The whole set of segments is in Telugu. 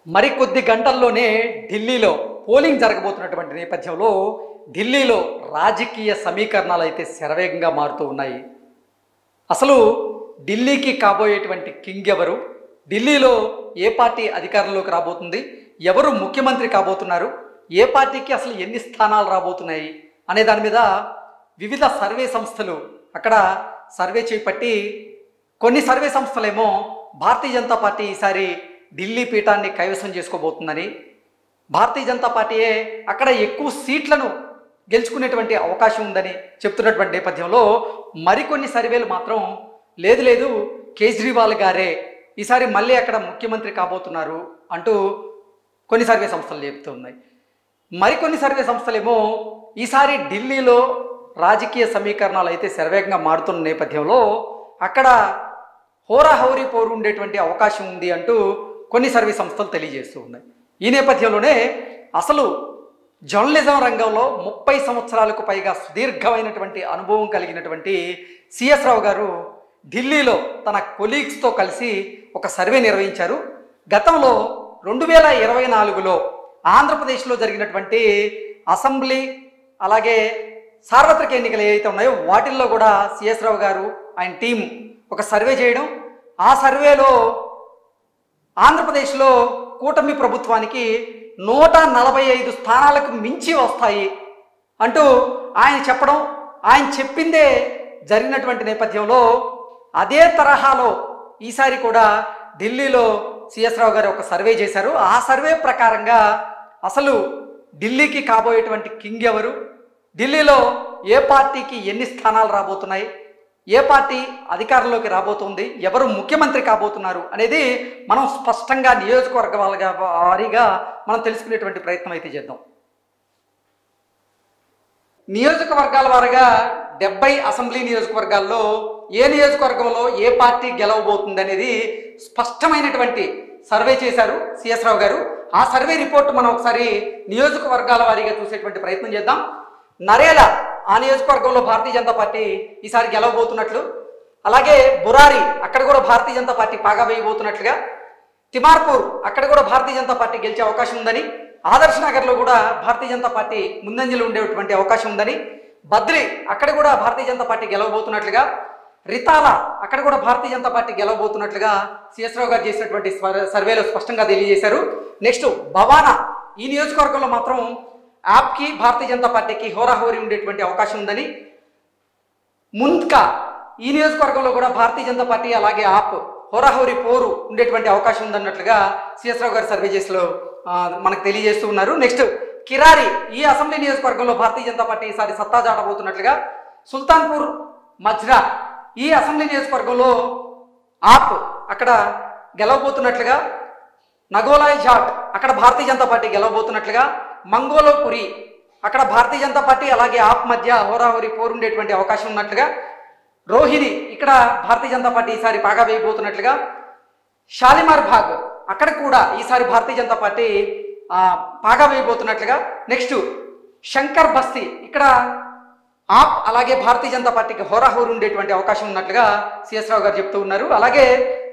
మరికొద్ది గంటల్లోనే ఢిల్లీలో పోలింగ్ జరగబోతున్నటువంటి నేపథ్యంలో ఢిల్లీలో రాజకీయ సమీకరణాలు అయితే శరవేగంగా మారుతూ ఉన్నాయి. అసలు ఢిల్లీకి కాబోయేటువంటి కింగ్ ఎవరు, ఢిల్లీలో ఏ పార్టీ అధికారంలోకి రాబోతుంది, ఎవరు ముఖ్యమంత్రి కాబోతున్నారు, ఏ పార్టీకి అసలు ఎన్ని స్థానాలు రాబోతున్నాయి అనే దాని మీద వివిధ సర్వే సంస్థలు అక్కడ సర్వే చేపట్టి కొన్ని సర్వే సంస్థలేమో భారతీయ జనతా పార్టీ ఈసారి ఢిల్లీ పీఠాన్ని కైవసం చేసుకోబోతుందని, భారతీయ జనతా పార్టీయే అక్కడ ఎక్కువ సీట్లను గెలుచుకునేటువంటి అవకాశం ఉందని చెప్తున్నటువంటి నేపథ్యంలో మరికొన్ని సర్వేలు మాత్రం లేదు కేజ్రీవాల్ గారే ఈసారి మళ్ళీ అక్కడ ముఖ్యమంత్రి కాబోతున్నారు అంటూ కొన్ని సర్వే సంస్థలు చెప్తున్నాయి. మరికొన్ని సర్వే సంస్థలేమో ఈసారి ఢిల్లీలో రాజకీయ సమీకరణాలు అయితే శరవేగంగా మారుతున్న నేపథ్యంలో అక్కడ హోరాహోరీ పోరు ఉండేటువంటి అవకాశం ఉంది అంటూ కొన్ని సర్వే సంస్థలు తెలియజేస్తూ ఉన్నాయి. ఈ నేపథ్యంలోనే అసలు జర్నలిజం రంగంలో 30 సంవత్సరాలకు పైగా సుదీర్ఘమైనటువంటి అనుభవం కలిగినటువంటి సిఎస్ రావు గారు ఢిల్లీలో తన కొలీగ్స్తో కలిసి ఒక సర్వే నిర్వహించారు. గతంలో 2024లో ఆంధ్రప్రదేశ్లో జరిగినటువంటి అసెంబ్లీ అలాగే సార్వత్రిక ఎన్నికలు ఏవైతే ఉన్నాయో వాటిల్లో కూడా సిఎస్ రావు గారు ఆయన టీం ఒక సర్వే చేయడం, ఆ సర్వేలో ఆంధ్రప్రదేశ్లో కూటమి ప్రభుత్వానికి 145 స్థానాలకు మించి వస్తాయి అంటూ ఆయన చెప్పడం, ఆయన చెప్పిందే జరిగినటువంటి నేపథ్యంలో అదే తరహాలో ఈసారి కూడా ఢిల్లీలో సిఎస్ రావు గారు ఒక సర్వే చేశారు. ఆ సర్వే ప్రకారంగా అసలు ఢిల్లీకి కాబోయేటువంటి కింగ్ ఎవరు, ఢిల్లీలో ఏ పార్టీకి ఎన్ని స్థానాలు రాబోతున్నాయి, ఏ పార్టీ అధికారంలోకి రాబోతుంది, ఎవరు ముఖ్యమంత్రి కాబోతున్నారు అనేది మనం స్పష్టంగా నియోజకవర్గాల వారీగా మనం తెలుసుకునేటువంటి ప్రయత్నం అయితే చేద్దాం. నియోజకవర్గాల వారీగా 70 అసెంబ్లీ నియోజకవర్గాల్లో ఏ నియోజకవర్గంలో ఏ పార్టీ గెలవబోతుంది అనేది స్పష్టమైనటువంటి సర్వే చేశారు సిఎస్ రావు గారు. ఆ సర్వే రిపోర్ట్ మనం ఒకసారి నియోజకవర్గాల వారీగా చూసేటువంటి ప్రయత్నం చేద్దాం. నరేలా ఆ నియోజకవర్గంలో భారతీయ జనతా పార్టీ ఈసారి గెలవబోతున్నట్లు, అలాగే బురారి అక్కడ కూడా భారతీయ జనతా పార్టీ పాగా వేయబోతున్నట్లుగా, తిమార్పూర్ అక్కడ కూడా భారతీయ జనతా పార్టీ గెలిచే అవకాశం ఉందని, ఆదర్శ్ నగర్లో కూడా భారతీయ జనతా పార్టీ ముందంజలో ఉండేటువంటి అవకాశం ఉందని, బద్రి అక్కడ కూడా భారతీయ జనతా పార్టీ గెలవబోతున్నట్లుగా, రితాల అక్కడ కూడా భారతీయ జనతా పార్టీ గెలవబోతున్నట్లుగా సిఎస్ రావు గారు చేసినటువంటి సర్వేలో స్పష్టంగా తెలియజేశారు. నెక్స్ట్ భవానా ఈ నియోజకవర్గంలో మాత్రం ఆప్కి భారతీయ జనతా పార్టీకి హోరాహోరీ ఉండేటువంటి అవకాశం ఉందని, ముంద్కా ఈ నియోజకవర్గంలో కూడా భారతీయ జనతా పార్టీ అలాగే ఆప్ హోరాహోరీ పోరు ఉండేటువంటి అవకాశం ఉందన్నట్లుగా సిఎస్ రావు గారు సర్వే చేసిలో మనకు తెలియజేస్తూ ఉన్నారు. నెక్స్ట్ కిరారి ఈ అసెంబ్లీ నియోజకవర్గంలో భారతీయ జనతా పార్టీ ఈసారి సత్తా చాటబోతున్నట్లుగా, సుల్తాన్పూర్ మజ్రా ఈ అసెంబ్లీ నియోజకవర్గంలో ఆప్ అక్కడ గెలవబోతున్నట్లుగా, నగోలాయ్ ఝాట్ అక్కడ భారతీయ జనతా పార్టీ గెలవబోతున్నట్లుగా, మంగోలోపురి అక్కడ భారతీయ జనతా పార్టీ అలాగే ఆప్ మధ్య హోరాహోరీ పోరు ఉండేటువంటి అవకాశం ఉన్నట్లుగా, రోహిణి ఇక్కడ భారతీయ జనతా పార్టీ ఈసారి పాగా వేయబోతున్నట్లుగా, షాలిమార్ బాగ్ అక్కడ కూడా ఈసారి భారతీయ జనతా పార్టీ పాగా వేయబోతున్నట్లుగా, నెక్స్ట్ శంకర్ బస్తీ ఇక్కడ ఆప్ అలాగే భారతీయ జనతా పార్టీకి హోరాహోరు ఉండేటువంటి అవకాశం ఉన్నట్లుగా సిఎస్ రావు గారు చెప్తూ ఉన్నారు. అలాగే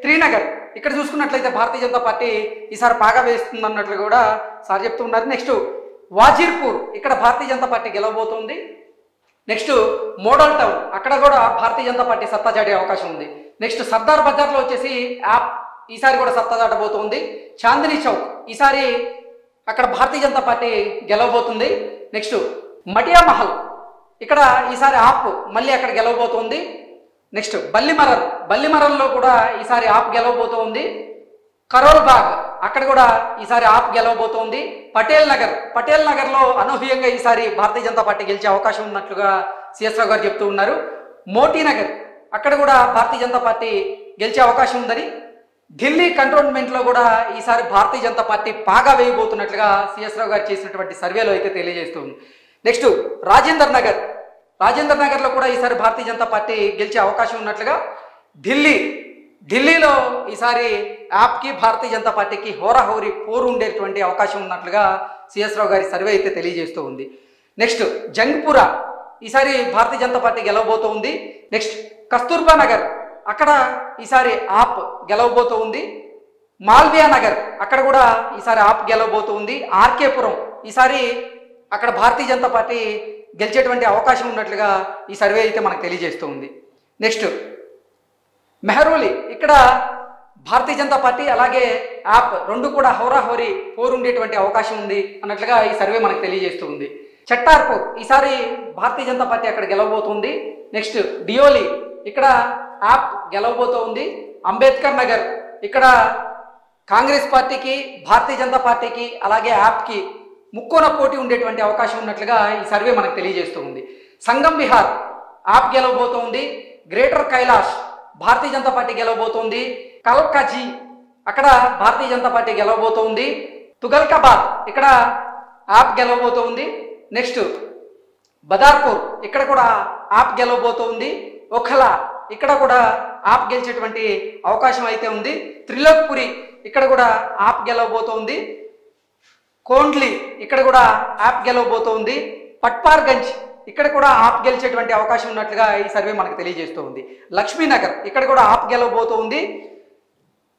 త్రీనగర్ ఇక్కడ చూసుకున్నట్లయితే భారతీయ జనతా పార్టీ ఈసారి పాగా వేస్తుందన్నట్లు కూడా సార్ చెప్తూ ఉన్నారు. నెక్స్ట్ వాజీర్పూర్ ఇక్కడ భారతీయ జనతా పార్టీ గెలవబోతుంది. నెక్స్ట్ మోడల్ టౌన్ అక్కడ కూడా భారతీయ జనతా పార్టీ సత్తా చాటే అవకాశం ఉంది. నెక్స్ట్ సర్దార్ బజార్లో వచ్చేసి యాప్ ఈసారి కూడా సత్తా చాటబోతుంది. చాందినీ చౌక్ ఈసారి అక్కడ భారతీయ జనతా పార్టీ గెలవబోతుంది. నెక్స్ట్ మటియా మహల్ ఇక్కడ ఈసారి ఆప్ మళ్ళీ అక్కడ గెలవబోతుంది. నెక్స్ట్ బల్లిమరన్లో కూడా ఈసారి ఆప్ గెలవబోతోంది. కరోల్ బాగ్ అక్కడ కూడా ఈసారి ఆప్ గెలవబోతోంది. పటేల్ నగర్లో అనూహ్యంగా ఈసారి భారతీయ జనతా పార్టీ గెలిచే అవకాశం ఉన్నట్లుగా సిఎస్ రావు గారు చెప్తూ ఉన్నారు. మోతీ నగర్ అక్కడ కూడా భారతీయ జనతా పార్టీ గెలిచే అవకాశం ఉందని, ఢిల్లీ కంటోన్మెంట్లో కూడా ఈసారి భారతీయ జనతా పార్టీ పాగా వేయబోతున్నట్లుగా సిఎస్ రావు గారు చేసినటువంటి సర్వేలో అయితే తెలియజేస్తుంది. నెక్స్ట్ రాజేందర్ నగర్లో కూడా ఈసారి భారతీయ జనతా పార్టీ గెలిచే అవకాశం ఉన్నట్లుగా, ఢిల్లీలో ఈసారి యాప్కి భారతీయ జనతా పార్టీకి హోరాహోరీ పోరు ఉండేటువంటి అవకాశం ఉన్నట్లుగా సిఎస్ రావు గారి సర్వే అయితే తెలియజేస్తూ ఉంది. నెక్స్ట్ జంగ్పురా ఈసారి భారతీయ జనతా పార్టీ గెలవబోతూ ఉంది. నెక్స్ట్ కస్తూర్బా నగర్ అక్కడ ఈసారి ఆప్ గెలవబోతూ ఉంది. మాల్వియా నగర్ అక్కడ కూడా ఈసారి ఆప్ గెలవబోతుంది. ఆర్కేపురం ఈసారి అక్కడ భారతీయ జనతా పార్టీ గెలిచేటువంటి అవకాశం ఉన్నట్లుగా ఈ సర్వే అయితే మనకు తెలియజేస్తూ ఉంది. నెక్స్ట్ మెహరూలి ఇక్కడ భారతీయ జనతా పార్టీ అలాగే యాప్ రెండు కూడా హోరాహోరీ పోరు ఉండేటువంటి అవకాశం ఉంది అన్నట్లుగా ఈ సర్వే మనకు తెలియజేస్తూ ఉంది. చట్టార్పూర్ ఈసారి భారతీయ జనతా పార్టీ అక్కడ గెలవబోతుంది. నెక్స్ట్ డియోలి ఇక్కడ యాప్ గెలవబోతూ ఉంది. అంబేద్కర్ నగర్ ఇక్కడ కాంగ్రెస్ పార్టీకి భారతీయ జనతా పార్టీకి అలాగే యాప్కి ముక్కోన పోటీ ఉండేటువంటి అవకాశం ఉన్నట్లుగా ఈ సర్వే మనకు తెలియజేస్తూ ఉంది. సంగం విహార్ యాప్ గెలవబోతోంది. గ్రేటర్ కైలాష్ భారతీయ జనతా పార్టీ గెలవబోతోంది. కల్కాజీ అక్కడ భారతీయ జనతా పార్టీ గెలవబోతోంది. తుగల్కాబాద్ ఇక్కడ యాప్ గెలవబోతోంది. నెక్స్ట్ బదార్పూర్ ఇక్కడ కూడా యాప్ గెలవబోతోంది. ఒఖలా ఇక్కడ కూడా యాప్ గెలిచేటువంటి అవకాశం అయితే ఉంది. త్రిలోక్పురి ఇక్కడ కూడా యాప్ గెలవబోతోంది. కోండ్లి ఇక్కడ కూడా యాప్ గెలవబోతోంది. పట్పార్గంజ్ ఇక్కడ కూడా యాప్ గెలిచేటువంటి అవకాశం ఉన్నట్లుగా ఈ సర్వే మనకు తెలియజేస్తూ ఉంది. లక్ష్మీనగర్ ఇక్కడ కూడా యాప్ గెలవబోతోంది.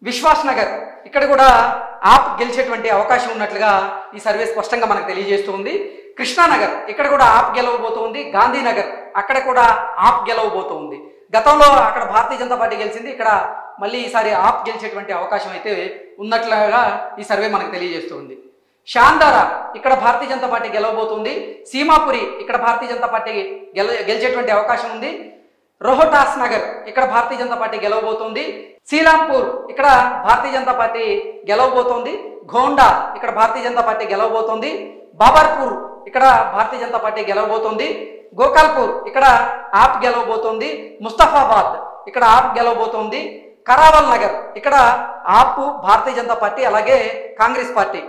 విశ్వాస్ నగర్ ఇక్కడ కూడా యాప్ గెలిచేటువంటి అవకాశం ఉన్నట్లుగా ఈ సర్వే స్పష్టంగా మనకు తెలియజేస్తూ ఉంది. కృష్ణానగర్ ఇక్కడ కూడా యాప్ గెలవబోతోంది. గాంధీనగర్ అక్కడ కూడా యాప్ గెలవబోతోంది. గతంలో అక్కడ భారతీయ జనతా పార్టీ గెలిచింది, ఇక్కడ మళ్ళీ ఈసారి యాప్ గెలిచేటువంటి అవకాశం అయితే ఉన్నట్లుగా ఈ సర్వే మనకు తెలియజేస్తుంది. షాందారా ఇక్కడ భారతీయ జనతా పార్టీ గెలవబోతుంది. సీమాపురి ఇక్కడ భారతీయ జనతా పార్టీ గెలిచేటువంటి అవకాశం ఉంది. రోహటాస్ నగర్ ఇక్కడ భారతీయ జనతా పార్టీ గెలవబోతుంది. శ్రీరాంపూర్ ఇక్కడ భారతీయ జనతా పార్టీ గెలవబోతోంది. గోండా ఇక్కడ భారతీయ జనతా పార్టీ గెలవబోతోంది. బాబర్పూర్ ఇక్కడ భారతీయ జనతా పార్టీ గెలవబోతోంది. గోకాల్పూర్ ఇక్కడ యాప్ గెలవబోతోంది. ముస్తఫాబాద్ ఇక్కడ యాప్ గెలవబోతోంది. కరావల్ నగర్ ఇక్కడ యాప్ భారతీయ జనతా పార్టీ అలాగే కాంగ్రెస్ పార్టీ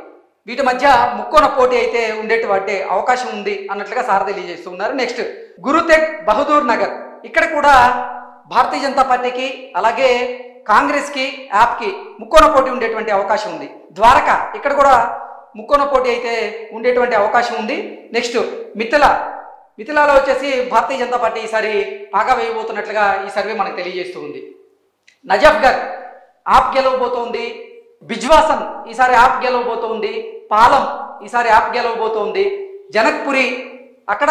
వీటి మధ్య ముక్కోన పోటీ అయితే ఉండేటువంటి అవకాశం ఉంది అన్నట్లుగా సార్ తెలియజేస్తున్నారు. నెక్స్ట్ గురుతెగ్ బహదూర్ నగర్ ఇక్కడ కూడా భారతీయ జనతా పార్టీకి అలాగే కాంగ్రెస్కి యాప్కి ముక్కోన పోటీ ఉండేటువంటి అవకాశం ఉంది. ద్వారకా ఇక్కడ కూడా ముక్కోన పోటీ అయితే ఉండేటువంటి అవకాశం ఉంది. నెక్స్ట్ మిథిలాలో వచ్చేసి భారతీయ జనతా పార్టీ ఈసారి పాగా వేయబోతున్నట్లుగా ఈ సర్వే మనకు తెలియజేస్తూ ఉంది. నజఫ్గర్ యాప్ గెలవబోతోంది. బిజ్వాసన్ ఈసారి యాప్ గెలవబోతోంది. పాలం ఈసారి యాప్ గెలవబోతోంది. జనక్పురి అక్కడ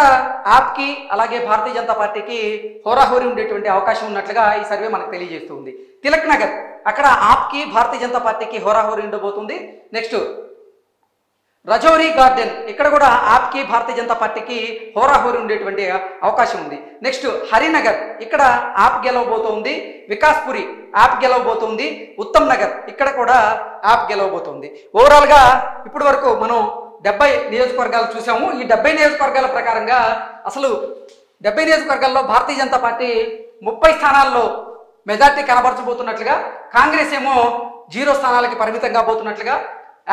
యాప్కి అలాగే భారతీయ జనతా పార్టీకి హోరాహోరీ ఉండేటువంటి అవకాశం ఉన్నట్లుగా ఈ సర్వే మనకు తెలియజేస్తుంది. తిలక్ నగర్ అక్కడ యాప్కి భారతీయ జనతా పార్టీకి హోరాహోరీ ఉండబోతుంది. నెక్స్ట్ రజౌరీ గార్డెన్ ఇక్కడ కూడా యాప్కి భారతీయ జనతా పార్టీకి హోరాహోరీ ఉండేటువంటి అవకాశం ఉంది. నెక్స్ట్ హరినగర్ ఇక్కడ యాప్ గెలవబోతోంది. వికాస్పురి యాప్ గెలవబోతోంది. ఉత్తమ్ నగర్ ఇక్కడ కూడా యాప్ గెలవబోతోంది. ఓవరాల్గా ఇప్పటి వరకు మనం 70 నియోజకవర్గాలు చూసాము. ఈ 70 నియోజకవర్గాల ప్రకారంగా అసలు 70 నియోజకవర్గాల్లో భారతీయ జనతా పార్టీ 30 స్థానాల్లో మెజార్టీ కనబరచబోతున్నట్లుగా, కాంగ్రెస్ ఏమో 0 స్థానాలకి పరిమితం కాబోతున్నట్లుగా,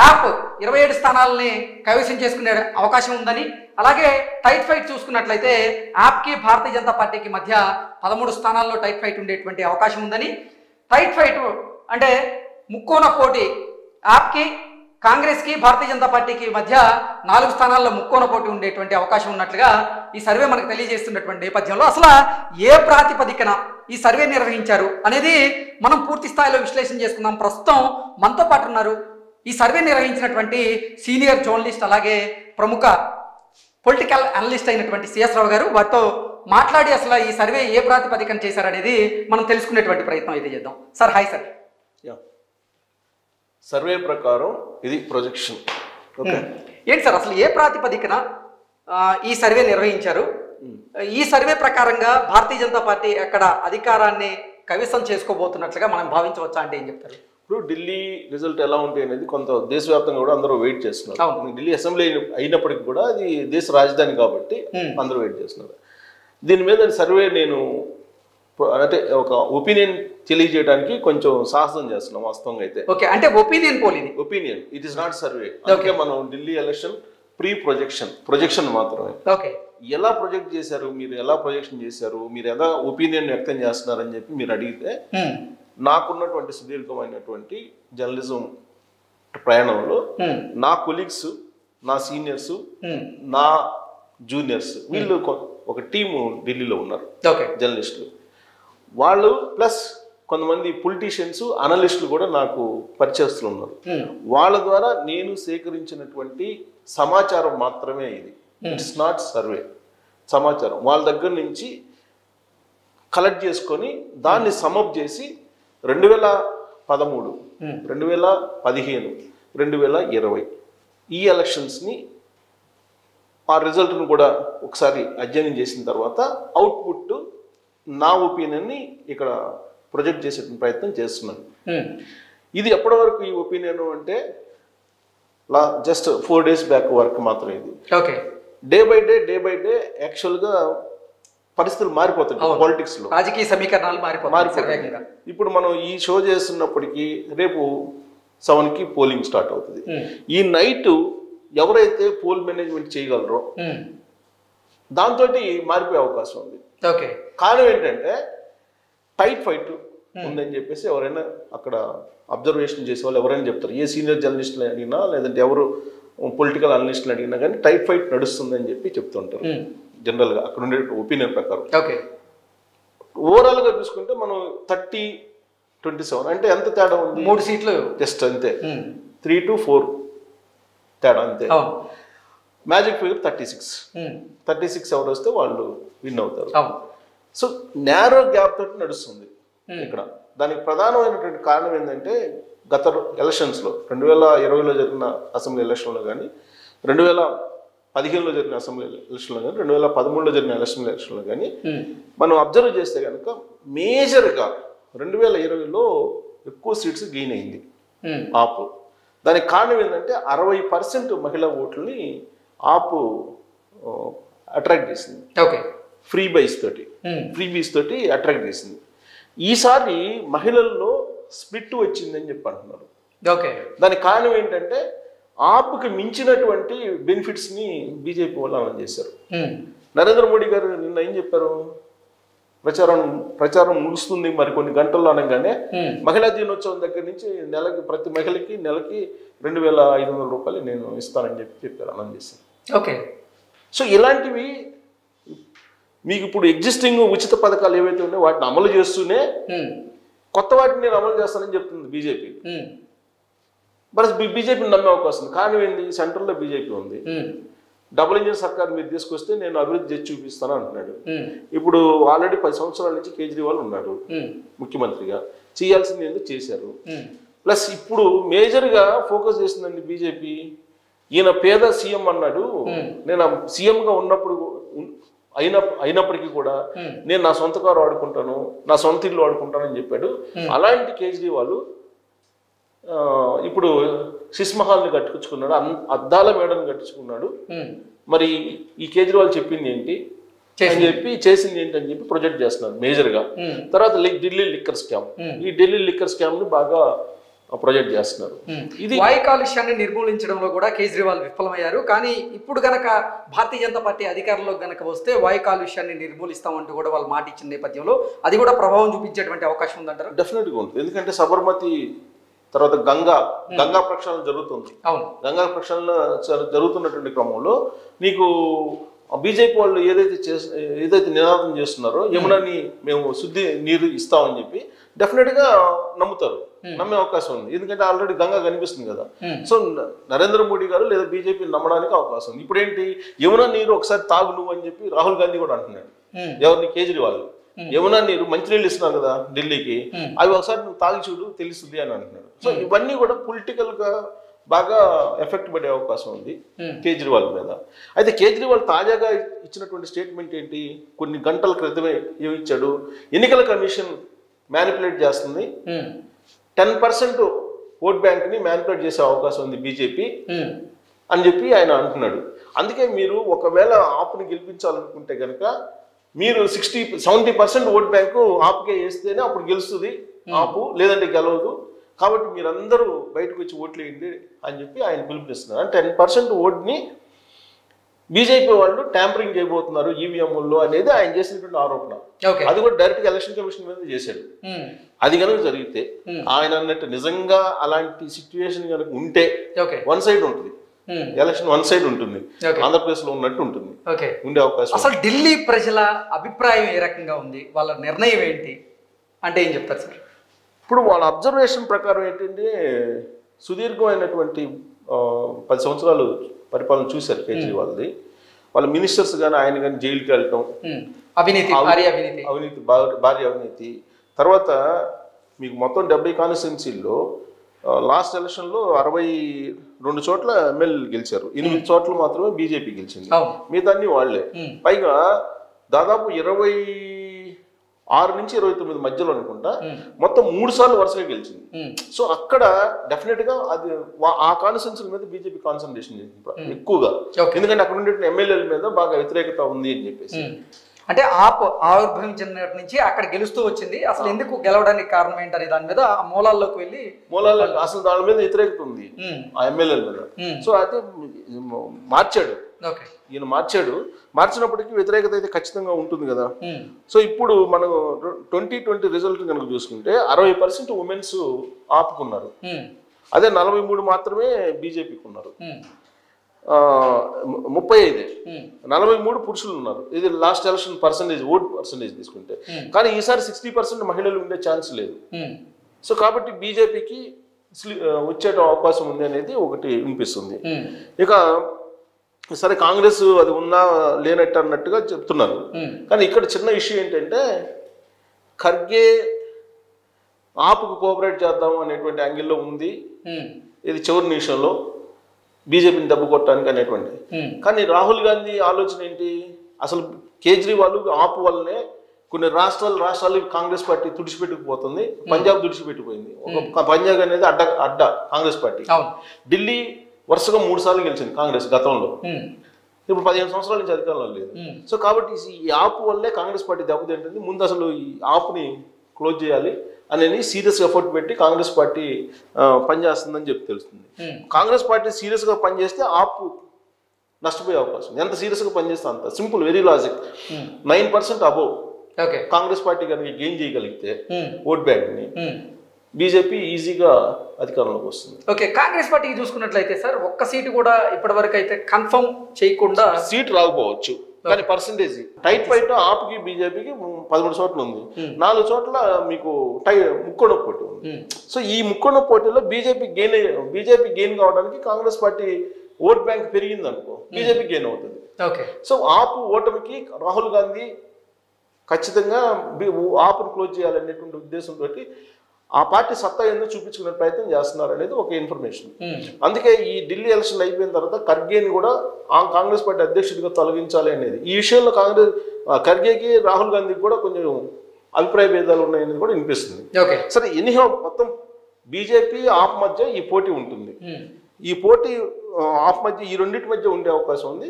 యాప్ 27 స్థానాలని కైవసం చేసుకునే అవకాశం ఉందని, అలాగే టైట్ ఫైట్ చూసుకున్నట్లయితే యాప్కి భారతీయ జనతా పార్టీకి మధ్య 13 స్థానాల్లో టైట్ ఫైట్ ఉండేటువంటి అవకాశం ఉందని, టైట్ ఫైట్ అంటే ముక్కోన పోటీ యాప్కి కాంగ్రెస్కి భారతీయ జనతా పార్టీకి మధ్య 4 స్థానాల్లో ముక్కోన పోటీ ఉండేటువంటి అవకాశం ఉన్నట్లుగా ఈ సర్వే మనకు తెలియజేస్తున్నటువంటి నేపథ్యంలో అసలు ఏ ప్రాతిపదికన ఈ సర్వే నిర్వహించారు అనేది మనం పూర్తి స్థాయిలో విశ్లేషణ చేసుకుందాం. ప్రస్తుతం మనతో పాటు ఉన్నారు ఈ సర్వే నిర్వహించినటువంటి సీనియర్ జర్నలిస్ట్ అలాగే ప్రముఖ పొలిటికల్ అనలిస్ట్ అయినటువంటి సిఎస్ రావు గారు. వారితో మాట్లాడి అసలు ఈ సర్వే ఏ ప్రాతిపదికన చేశారనేది మనం తెలుసుకునేటువంటి ప్రయత్నం అయితే చేద్దాం. Sir hi sir. సర్వే ప్రకారం ఇది ప్రొజెక్షన్. ఓకే, ఏంటి సార్ అసలు ఏ ప్రాతిపదికన ఈ సర్వే నిర్వహించారు? ఈ సర్వే ప్రకారంగా భారతీయ జనతా పార్టీ అక్కడ అధికారాన్ని కైవసం చేసుకోబోతున్నట్లుగా మనం భావించవచ్చా అంటే ఏం చెప్తారు? ఇప్పుడు ఢిల్లీ రిజల్ట్ ఎలా ఉంటాయి అనేది కొంత దేశవ్యాప్తంగా కూడా అందరూ వెయిట్ చేస్తున్నారు. ఢిల్లీ అసెంబ్లీ అయినప్పటికీ కూడా అది దేశ రాజధాని కాబట్టి అందరూ వెయిట్ చేస్తున్నారు. దీని మీద సర్వే నేను అంటే ఒక ఒపీనియన్ తెలియజేయడానికి కొంచెం సాహసం చేస్తున్నాం వాస్తవంగా అయితే. ఓకే, అంటే ఒపీనియన్ పోల్ ఇది. Opinion, it is not survey. Okay, మనం ఢిల్లీ ఎలక్షన్ ప్రొజెక్షన్ మాత్రమే. ఓకే, ఎలా ప్రొజెక్ట్ చేశారు మీరు, ఎలా ప్రొజెక్షన్ చేశారు, మీరు ఎలా ఒపీనియన్ వ్యక్తం చేస్తున్నారని చెప్పి మీరు అడిగితే, నాకున్నటువంటి సుదీర్ఘమైనటువంటి జర్నలిజం ప్రయాణంలో నా కొలీగ్స్, నా సీనియర్స్, నా జూనియర్స్ వీళ్ళు ఒక టీము ఢిల్లీలో ఉన్నారు జర్నలిస్టులు. వాళ్ళు ప్లస్ కొంతమంది పొలిటీషియన్స్ అనలిస్టులు కూడా నాకు పరిచయస్తులు ఉన్నారు. వాళ్ళ ద్వారా నేను సేకరించినటువంటి సమాచారం మాత్రమే ఇది. It's not survey. సమాచారం వాళ్ళ దగ్గర నుంచి కలెక్ట్ చేసుకొని దాన్ని సమప్ చేసి 2013, 2015, 2020 ఈ ఎలక్షన్స్ని ఆ రిజల్ట్ను కూడా ఒకసారి అధ్యయనం చేసిన తర్వాత అవుట్పుట్ నా ఒపీనియన్ని ఇక్కడ ప్రొజెక్ట్ చేసే ప్రయత్నం చేస్తున్నాను. ఇది ఎప్పటి వరకు ఈ ఒపీనియన్ అంటే జస్ట్ 4 days బ్యాక్ వర్క్ మాత్రం ఇది. ఓకే. డే బై డే యాక్చువల్గా పరిస్థితులు మారిపోతాయి పాలిటిక్స్ లో, రాజకీయ సమీకరణాలు మారిపోతాయి. ఇప్పుడు మనం ఈ షో చేస్తున్నప్పటికీ రేపు 7కి పోలింగ్ స్టార్ట్ అవుతుంది. ఈ నైట్ ఎవరైతే పోల్ మేనేజ్మెంట్ చేయగలరో దాంతో మారిపోయే అవకాశం ఉంది. ఓకే. కారణం ఏంటంటే టైట్ ఫైట్ ఉందని చెప్పేసి ఎవరైనా అక్కడ అబ్జర్వేషన్ చేసే వాళ్ళు ఎవరైనా చెప్తారు. ఏ సీనియర్ జర్నలిస్టులు అడిగినా లేదంటే ఎవరు పొలిటికల్ అనలిస్టులు అడిగినా కానీ టైట్ ఫైట్ నడుస్తుందని చెప్పి చెప్తుంటారు జనరల్గా అక్కడ ఉండే ఒపీనియన్ ప్రకారం. ఓకే. ఓవరాల్గా చూసుకుంటే మనం 30-27 అంటే ఎంత తేడా ఉంది? 3 సీట్లు జస్ట్ అంతే. 3 to 4 తేడా అంతే. మ్యాజిక్ ఫిగర్ 36 ఎవరు వస్తే వాళ్ళు విన్ అవుతారు. సో నేరో గ్యాప్ తోటి నడుస్తుంది ఇక్కడ. దానికి ప్రధానమైనటువంటి కారణం ఏంటంటే గత ఎలక్షన్స్లో 2020లో జరిగిన అసెంబ్లీ ఎలక్షన్లో కానీ, 2015లో జరిగిన అసెంబ్లీ ఎలక్షన్లో కానీ, 2013లో జరిగిన అసెంబ్లీ ఎలక్షన్లో కానీ మనం అబ్జర్వ్ చేస్తే కనుక మేజర్గా 2020లో ఎక్కువ సీట్స్ గెయిన్ అయింది ఆపు. దానికి కారణం ఏంటంటే 60% మహిళా ఓట్లని ఆపు అట్రాక్ట్ చేసింది. ఓకే. ఫ్రీ బీస్ తోటి అట్రాక్ట్ చేసింది. ఈసారి మహిళల్లో స్ప్లిట్ వచ్చిందని చెప్పి అంటున్నారు. ఓకే. దానికి కారణం ఏంటంటే ఆపుకి మించినటువంటి బెనిఫిట్స్ని బీజేపీ వాళ్ళు అనౌన్స్ చేశారు. నరేంద్ర మోడీ గారు నిన్న ఏం చెప్పారు? ప్రచారం ముగుస్తుంది మరి కొన్ని గంటల్లో అనగానే మహిళా దినోత్సవం దగ్గర నుంచి ప్రతి మహిళకి నెలకి 2,500 రూపాయలు నేను ఇస్తానని చెప్పారు, అనౌన్స్ చేశారు. ఓకే. సో ఇలాంటివి మీకు ఇప్పుడు ఎగ్జిస్టింగ్ ఉచిత పథకాలు ఏవైతే ఉన్నాయో వాటిని అమలు చేస్తూనే కొత్త వాటిని నేను అమలు చేస్తానని చెప్తుంది బీజేపీ. మరి బీజేపీని నమ్మే అవకాశం ఉంది. కారణం ఏంది? సెంట్రల్లో బీజేపీ ఉంది. డబుల్ ఇంజిన్ సర్కార్ మీరు తీసుకొస్తే నేను అభివృద్ధి చేసి చూపిస్తాను అంటున్నాడు. ఇప్పుడు ఆల్రెడీ 10 సంవత్సరాల నుంచి కేజ్రీవాల్ ఉన్నాడు ముఖ్యమంత్రిగా. చేయాల్సింది ఏందో చేశారు. ప్లస్ ఇప్పుడు మేజర్గా ఫోకస్ చేసిందండి బీజేపీ. ఈయన పేద సీఎం అన్నాడు. నేను సీఎంగా ఉన్నప్పుడు అయినప్పటికీ కూడా నేను నా సొంత కారు వాడుకుంటాను, నా సొంత ఇల్లు వాడుకుంటానని చెప్పాడు. అలాంటి కేజ్రీవాల్ ఇప్పుడు సిస్మహాల్ని కట్టుకున్నాడు, అద్దాల మేడని కట్టించుకున్నాడు. మరి ఈ కేజ్రీవాల్ చెప్పింది ఏంటి అని చెప్పి చేసింది ఏంటి అని చెప్పి ప్రొజెక్ట్ చేస్తున్నారు మేజర్గా. తర్వాత ఢిల్లీ లిక్కర్ స్కామ్, ఈ ఢిల్లీ లిక్కర్ స్కామ్ ని బాగా ప్రొజెక్ట్ చేస్తున్నారు. ఇది వాయు కాలుష్యాన్ని నిర్మూలించడంలో కూడా కేజ్రీవాల్ విఫలమయ్యారు. కానీ ఇప్పుడు గనక భారతీయ జనతా పార్టీ అధికారంలో గనక వస్తే వాయు కాలుష్యాన్ని నిర్మూలిస్తామంటూ కూడా వాళ్ళు మాట ఇచ్చిన నేపథ్యంలో అది కూడా ప్రభావం చూపించేటువంటి అవకాశం ఉందంటారు? డెఫినెట్గా ఉంటుంది. ఎందుకంటే సబర్మతి తర్వాత గంగా ప్రక్షాళన జరుగుతుంది. గంగా ప్రక్షాళన జరుగుతున్నటువంటి క్రమంలో నీకు బీజేపీ వాళ్ళు ఏదైతే నినాదం చేస్తున్నారో యమునాని మేము శుద్ధి నీరు ఇస్తామని చెప్పి డెఫినెట్గా నమ్ముతారు, నమ్మే అవకాశం ఉంది. ఎందుకంటే ఆల్రెడీ గంగా కనిపిస్తుంది కదా. సో నరేంద్ర మోడీ గారు లేదా బీజేపీ నమ్మడానికి అవకాశం ఉంది. ఇప్పుడు ఏంటి, యమునా నీరు ఒకసారి తాగు నువ్వు అని చెప్పి రాహుల్ గాంధీ కూడా అంటున్నాడు. ఎవరిని? కేజ్రీవాల్. యమునా నీరు మంచినీళ్ళు ఇస్తున్నారు కదా ఢిల్లీకి, అవి ఒకసారి నువ్వు తాగి చూడు తెలుస్తుంది అని అంటున్నాడు. సో ఇవన్నీ కూడా పొలిటికల్ గా బాగా ఎఫెక్ట్ పడే అవకాశం ఉంది కేజ్రీవాల్ మీద. అయితే కేజ్రీవాల్ తాజాగా ఇచ్చినటువంటి స్టేట్మెంట్ ఏంటి? కొన్ని గంటల క్రితమే ఏమిచ్చాడు? ఎన్నికల కమిషన్ మ్యానిపులేట్ చేస్తుంది, 10% ఓట్ బ్యాంక్ ని మ్యానిపులేట్ చేసే అవకాశం ఉంది బీజేపీ అని చెప్పి ఆయన అంటున్నాడు. అందుకే మీరు ఒకవేళ ఆప్ని గెలిపించాలనుకుంటే కనుక మీరు 70% ఓట్ బ్యాంకు ఆప్కే వేస్తేనే అప్పుడు గెలుస్తుంది ఆపు, లేదంటే గెలవదు. కాబట్టి మీరందరూ బయటకు వచ్చి ఓట్లు వేయండి అని చెప్పి ఆయన పిలుపునిస్తున్నారు. అంటే 10% ఓట్ని బీజేపీ వాళ్ళు ట్యాంపరింగ్ చేయబోతున్నారు ఈవీఎంలో అనేది ఆయన చేసినటువంటి ఆరోపణ. అది కూడా డైరెక్ట్ ఎలక్షన్ కమిషన్ మీద చేశాడు. అది కనుక జరిగితే ఆయన అన్నట్టు నిజంగా అలాంటి సిచ్యువేషన్ కనుక ఉంటే వన్ సైడ్ ఉంటుంది, ఎలక్షన్ వన్ సైడ్ ఉంటుంది, ఆంధ్రప్రదేశ్ లో ఉన్నట్టు ఉంటుంది, ఉండే అవకాశం. అసలు ఢిల్లీ ప్రజల అభిప్రాయం ఏ రకంగా ఉంది, వాళ్ళ నిర్ణయం ఏంటి అంటే ఏం చెప్తారు సార్? ఇప్పుడు వాళ్ళ అబ్జర్వేషన్ ప్రకారం ఏంటంటే సుదీర్ఘమైనటువంటి 10 సంవత్సరాలు పరిపాలన చూశారు కేజ్రీవాల్ది. వాళ్ళ మినిస్టర్స్ కానీ ఆయన కానీ జైలుకి వెళ్ళటం, అవినీతి, భారీ అవినీతి. తర్వాత మీకు మొత్తం 70 కాన్స్టిట్యున్సీల్లో లాస్ట్ ఎలక్షన్లో 62 చోట్ల ఎమ్మెల్యేలు గెలిచారు. 8 చోట్ల మాత్రమే బీజేపీ గెలిచింది, మిగతా అన్ని వాళ్లే. పైగా దాదాపు 26 నుంచి 29 మధ్యలో అనుకుంటా మొత్తం 3 సార్లు వరుసగా గెలిచింది. సో అక్కడ డెఫినెట్ గా అది ఆ కాన్స్టిట్యున్సీల మీద బీజేపీ కాన్సన్ట్రేషన్ చేసింది ఎక్కువగా, ఎందుకంటే అక్కడ ఉండే ఎమ్మెల్యేల మీద బాగా వ్యతిరేకత ఉంది అని చెప్పేసి. అంటే ఆవిర్భవించినప్పటి నుంచి అక్కడ గెలుస్తూ వచ్చింది. అసలు ఎందుకు గెలవడానికి కారణం ఏంటనే దాని మీద ఆ మూలాల్లోకి వెళ్ళి అసలు దాని మీద వ్యతిరేకత ఉంది ఆ ఎమ్మెల్యేల మీద. సో అయితే మార్చాడు ఈయన, మార్చినప్పటికీ వ్యతిరేకత అయితే ఖచ్చితంగా ఉంటుంది కదా. సో ఇప్పుడు మనం 2020 రిజల్ట్ కనుక చూసుకుంటే 60% ఉమెన్స్ ఆపుకున్నారు, అదే 43 మాత్రమే బీజేపీకి ఉన్నారు. 35 43 పురుషులు ఉన్నారు. ఇది లాస్ట్ ఎలక్షన్ ఓట్ పర్సంటేజ్ తీసుకుంటే. కానీ ఈసారి 60% మహిళలు ఉండే ఛాన్స్ లేదు. సో కాబట్టి బీజేపీకి వచ్చే అవకాశం ఉంది అనేది ఒకటి వినిపిస్తుంది. ఇక సరే కాంగ్రెస్ అది ఉన్నా లేనట్టు అన్నట్టుగా చెప్తున్నారు. కానీ ఇక్కడ చిన్న ఇష్యూ ఏంటంటే ఖర్గే ఆపుకు కోఆపరేట్ చేద్దాం అనేటువంటి యాంగిల్లో ఉంది. ఇది చివరి నిమిషంలో బీజేపీని దెబ్బ కొట్టడానికి అనేటువంటి. కానీ రాహుల్ గాంధీ ఆలోచన ఏంటి, అసలు కేజ్రీవాల్ ఆపు వల్లనే కొన్ని రాష్ట్రాలు కాంగ్రెస్ పార్టీ తుడిచిపెట్టుకుపోతుంది. పంజాబ్ తుడిచిపెట్టిపోయింది. ఒక పంజాబ్ అనేది అడ్డ కాంగ్రెస్ పార్టీ. ఢిల్లీ వరుసగా 3 సార్లు గెలిచింది కాంగ్రెస్ గతంలో, ఇప్పుడు 15 సంవత్సరాల నుంచి అధికారంలో లేదు. సో కాబట్టి ఈ ఆపు వల్లే కాంగ్రెస్ పార్టీ దెబ్బతింటుంది. ముందు అసలు ఈ ఆపుని క్లోజ్ చేయాలి అనేది సీరియస్ ఎఫర్ట్ పెట్టి కాంగ్రెస్ పార్టీ పనిచేస్తుందని చెప్పి తెలుస్తుంది. కాంగ్రెస్ పార్టీ సీరియస్గా పనిచేస్తే ఆపు నష్టపోయే అవకాశం. ఎంత సీరియస్గా పనిచేస్తే అంత simple, very logic. 9% above Congress party కనుక గెయిన్ చేయగలిగితే ఓట్ బ్యాంక్ని, బీజేపీ ఈజీగా అధికారంలోకి వస్తుంది. ఓకే, కాంగ్రెస్ పార్టీకి చూసుకున్నట్లయితే సార్ ఒక్క సీటు కూడా ఇప్పటి వరకు అయితే కన్ఫర్మ్ చేయకుండా, సీట్ రాకపోవచ్చు కానీ పర్సంటేజ్ టైట్ ఫైట్ ఆపుకి బీజేపీకి 13 చోట్ల ఉంది. 4 చోట్ల మీకు ముక్కోణ పోటీ ఉంది. సో ఈ ముక్కోణ పోటీలో బీజేపీ గెయిన్ కావడానికి కాంగ్రెస్ పార్టీ ఓట్ బ్యాంక్ పెరిగింది అనుకో, బీజేపీ గెయిన్ అవుతుంది. సో ఆపు ఓటమికి రాహుల్ గాంధీ ఖచ్చితంగా ఆపును క్లోజ్ చేయాలనేటువంటి ఉద్దేశంతో ఆ పార్టీ సత్తా ఎందుకు చూపించుకునే ప్రయత్నం చేస్తున్నారు అనేది ఒక ఇన్ఫర్మేషన్. అందుకే ఈ ఢిల్లీ ఎలక్షన్ అయిపోయిన తర్వాత ఖర్గేని కూడా కాంగ్రెస్ పార్టీ అధ్యక్షుడిగా తొలగించాలి అనేది. ఈ విషయంలో ఖర్గేకి రాహుల్ గాంధీకి కూడా కొంచెం అభిప్రాయ భేదాలు ఉన్నాయనేది కూడా వినిపిస్తుంది. సరే ఎనీహౌ మొత్తం బీజేపీ ఆప్ మధ్య ఈ పోటీ ఉంటుంది. ఈ పోటీ ఆప్ మధ్య ఈ రెండింటి మధ్య ఉండే అవకాశం ఉంది.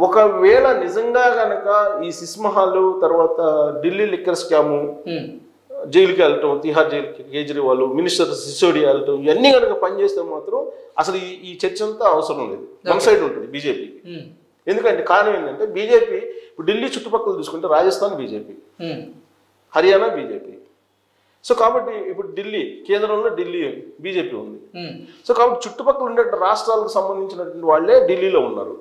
ఒకవేళ నిజంగా కనుక ఈ సిస్మహాల్ తర్వాత ఢిల్లీ లిక్కర్ స్కాము, జైలుకి వెళ్ళటం, తిహార్ జైలుకి కేజ్రీవాల్, మినిస్టర్ సిసోడియా వెళ్ళటం, ఇవన్నీ కనుక పనిచేస్తే మాత్రం అసలు ఈ చర్చ అంతా అవసరం లేదు, వన్ సైడ్ ఉంటుంది బీజేపీకి. ఎందుకంటే కారణం ఏంటంటే బీజేపీ ఇప్పుడు ఢిల్లీ చుట్టుపక్కల చూసుకుంటే Rajasthan BJP, Haryana BJP. So కాబట్టి ఇప్పుడు కేంద్రంలో ఢిల్లీ బీజేపీ ఉంది. సో కాబట్టి చుట్టుపక్కల ఉండే రాష్ట్రాలకు సంబంధించినటువంటి వాళ్ళే ఢిల్లీలో ఉన్నారు.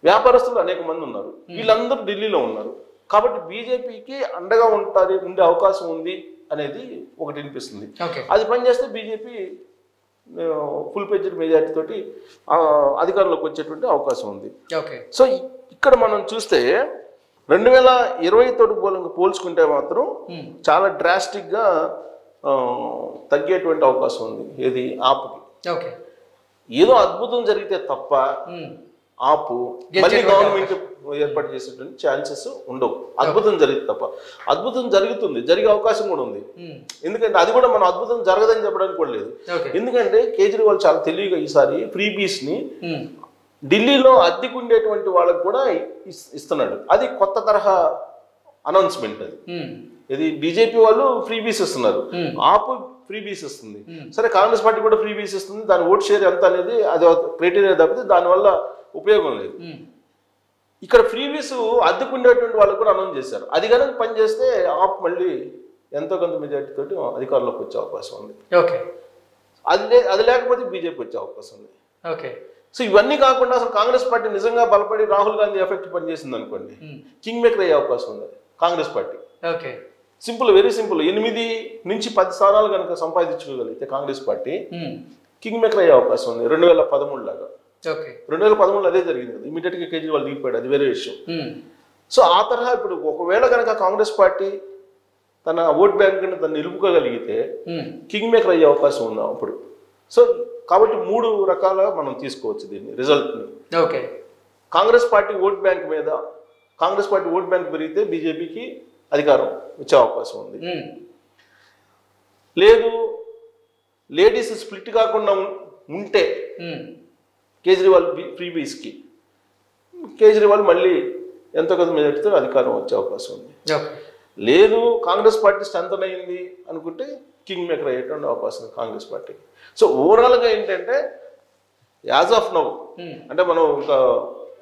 వ్యాపారస్తులు అనేక మంది ఉన్నారు, వీళ్ళందరూ ఢిల్లీలో ఉన్నారు. కాబట్టి బీజేపీకి అండగా ఉండే అవకాశం ఉంది అనేది ఒకటి వినిపిస్తుంది. అది పనిచేస్తే బీజేపీ ఫుల్ పేజ్డ్ మెజారిటీ తోటి అధికారంలోకి వచ్చేటువంటి అవకాశం ఉంది. సో ఇక్కడ మనం చూస్తే 2020 పోల్చుకుంటే మాత్రం చాలా డ్రాస్టిక్గా తగ్గేటువంటి అవకాశం ఉంది. ఏది ఆపుకి ఏదో అద్భుతం జరిగితే తప్ప ఆపు మళ్ళీ గవర్నమెంట్ ఏర్పాటు చేసేటువంటి ఛాన్సెస్ ఉండవు. అద్భుతం జరిగితే తప్ప. అద్భుతం జరిగే అవకాశం కూడా ఉంది. ఎందుకంటే అది కూడా మనం అద్భుతం జరగదని చెప్పడానికి కూడా లేదు. ఎందుకంటే కేజ్రీవాల్ చాలా తెలివిగా ఈసారి ఫ్రీబీస్ ని ఢిల్లీలో అద్దెకుండేటువంటి వాళ్ళకు కూడా ఇస్తున్నాడు. అది కొత్త తరహా అనౌన్స్మెంట్. అది ఇది బీజేపీ వాళ్ళు ఫ్రీబీస్ ఇస్తున్నారు, ఆపు ఫ్రీబీస్ ఇస్తుంది. సరే కాంగ్రెస్ పార్టీ కూడా ఫ్రీబీస్ ఇస్తుంది, దాని ఓట్ షేర్ ఎంత అనేది అది క్రైటీరియా తప్పితే దానివల్ల ఉపయోగం లేదు. ఇక్కడ ఫ్రీబీస్ అద్దెకుండేటువంటి వాళ్ళకు కూడా అనౌన్స్ చేశారు. అది కనుక పనిచేస్తే ఆప్ మళ్ళీ ఎంతో కొంత మెజార్టీ తోటి అధికారంలోకి వచ్చే అవకాశం ఉంది. అది లేకపోతే బీజేపీ వచ్చే అవకాశం ఉంది. సో ఇవన్నీ కాకుండా అసలు కాంగ్రెస్ పార్టీ నిజంగా బలపడి రాహుల్ గాంధీ ఎఫెక్ట్ పనిచేసింది అనుకోండి, కింగ్ మేకర్ అయ్యే అవకాశం ఉంది Congress party. Simple, very simple. 8 నుంచి 10 స్థానాలు కనుక సంపాదించుకోగలిగితే కాంగ్రెస్ పార్టీ కింగ్ మేకర్ అయ్యే అవకాశం ఉంది 2013 లాగా. 2013లో అదే జరిగింది కదా, ఇమీడియట్గా కేజ్రీవాల్ దిగిపోయాడు, అది వేరే విషయం. సో ఆ తరహా ఇప్పుడు ఒకవేళ కనుక కాంగ్రెస్ పార్టీ తన ఓట్ బ్యాంక్ని తను నిలుపుకోగలిగితే కింగ్ మేకర్ అయ్యే అవకాశం ఉంది అప్పుడు. సో కాబట్టి 3 రకాలుగా మనం తీసుకోవచ్చు దీన్ని రిజల్ట్ని. Okay, Congress party vote bank మీద, కాంగ్రెస్ పార్టీ ఓట్ బ్యాంక్ పెరిగితే బీజేపీకి అధికారం వచ్చే అవకాశం ఉంది. లేదు లేడీస్ స్ప్లిట్ కాకుండా ఉంటే కేజ్రీవాల్ ఫ్రీబీస్కి కేజ్రీవాల్ మళ్ళీ ఎంతో కొంత మెజార్టీతో అధికారం వచ్చే అవకాశం ఉంది. లేదు కాంగ్రెస్ పార్టీ స్ట్రెంథన్ అయింది అనుకుంటే కింగ్ మేకర్ అయ్యేటువంటి అవకాశం ఉంది కాంగ్రెస్ పార్టీకి. సో ఓవరాల్గా ఏంటంటే యాజ్ ఆఫ్ నౌ అంటే మనం ఇంకా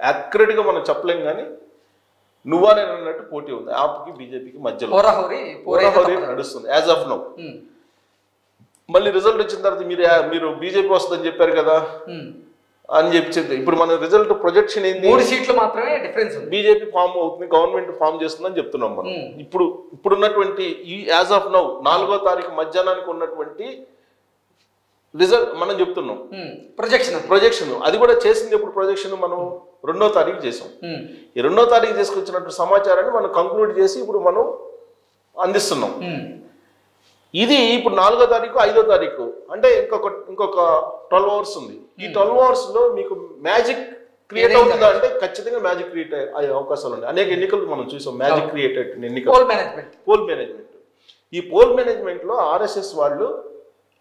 యాక్యురేట్గా మనం చెప్పలేం, కానీ నువ్వా నేను అన్నట్టు పోటీ ఉంది ఆప్కి బీజేపీకి మధ్యలో నడుస్తుంది యాజ్ ఆఫ్ నౌ. మళ్ళీ రిజల్ట్ వచ్చిన తర్వాత మీరు బీజేపీ వస్తుందని చెప్పారు కదా అని చెప్పి ఇప్పుడు మన రిజల్ట్ ప్రొజెక్షన్ ఏంది, 3 సీట్లు మాత్రమే డిఫరెన్స్. బీజేపీ ఫామ్ అవుతుంది, గవర్నమెంట్ ఫామ్ చేస్తుందని చెప్తున్నాం మనం. ఇప్పుడున్నటువంటి ఈ యాజ్ ఆఫ్ నౌ 4వ తారీఖు మధ్యాహ్నానికి ఉన్నటువంటి రిజల్ట్ మనం చెప్తున్నాం. ప్రొజెక్షన్ అది కూడా చేసింది ఎప్పుడు ప్రొజెక్షన్ మనం 2వ తారీఖు చేసాం. ఈ 2వ తారీఖు తీసుకొచ్చినట్టు సమాచారాన్ని మనం కంక్లూడ్ చేసి ఇప్పుడు మనం అందిస్తున్నాం. ఇది ఇప్పుడు 4వ తారీఖు 5వ తారీఖు అంటే ఇంకొక 12 అవర్స్ ఉంది. ఈ 12 అవర్స్ లో మీకు మ్యాజిక్ క్రియేట్ అవుతుందా అంటే ఖచ్చితంగా మ్యాజిక్ క్రియేట్ అయ్యే అవకాశాలు ఉన్నాయి. అనేక ఎన్నికలు మనం చూసాం మ్యాజిక్ క్రియేట్ అయిన ఎన్నికలు. పోల్ మేనేజ్మెంట్ ఈ పోల్ మేనేజ్మెంట్ లో ఆర్ఎస్ఎస్ వాళ్ళు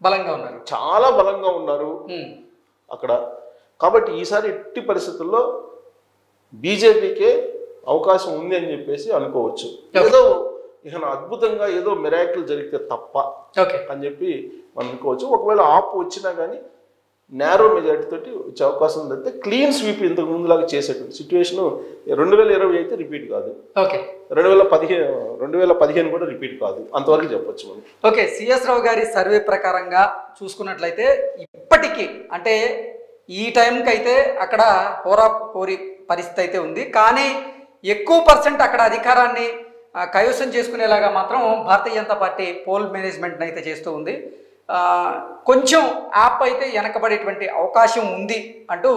బలంగా ఉన్నారు, చాలా బలంగా ఉన్నారు అక్కడ. కాబట్టి ఈసారి ఎట్టి పరిస్థితుల్లో బీజేపీకే అవకాశం ఉంది అని చెప్పేసి అనుకోవచ్చు. ఏదో ఇక అద్భుతంగా ఏదో మిరాకిల్ జరిగితే తప్ప అని చెప్పి మనం అనుకోవచ్చు. ఒకవేళ ఆప్ వచ్చినా కానీ నేరో మెజారిటీ తోటి వచ్చే అవకాశం ఉందంటే క్లీన్ స్వీప్ ఇంతకు ముందులాగా చేసేటువంటి సిచ్యువేషన్ 2020 అయితే రిపీట్ కాదు, 2015 కూడా రిపీట్ కాదు, అంతవరకు చెప్పొచ్చు మనం. ఓకే, సిఎస్ రావు గారి సర్వే ప్రకారంగా చూసుకున్నట్లయితే ఇప్పటికీ అంటే ఈ టైంకి అయితే అక్కడ హోరీ పరిస్థితి అయితే ఉంది, కానీ ఎక్కువ పర్సెంట్ అక్కడ అధికారాన్ని కైవసం చేసుకునేలాగా మాత్రం భారతీయ జనతా పార్టీ పోల్ మేనేజ్మెంట్ అయితే చేస్తూ ఉంది. కొంచెం యాప్ అయితే వెనకబడేటువంటి అవకాశం ఉంది అంటూ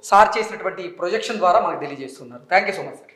సార్ చేసినటువంటి ప్రొజెక్షన్ ద్వారా మనకు తెలియజేస్తున్నారు. Thank you so much sir.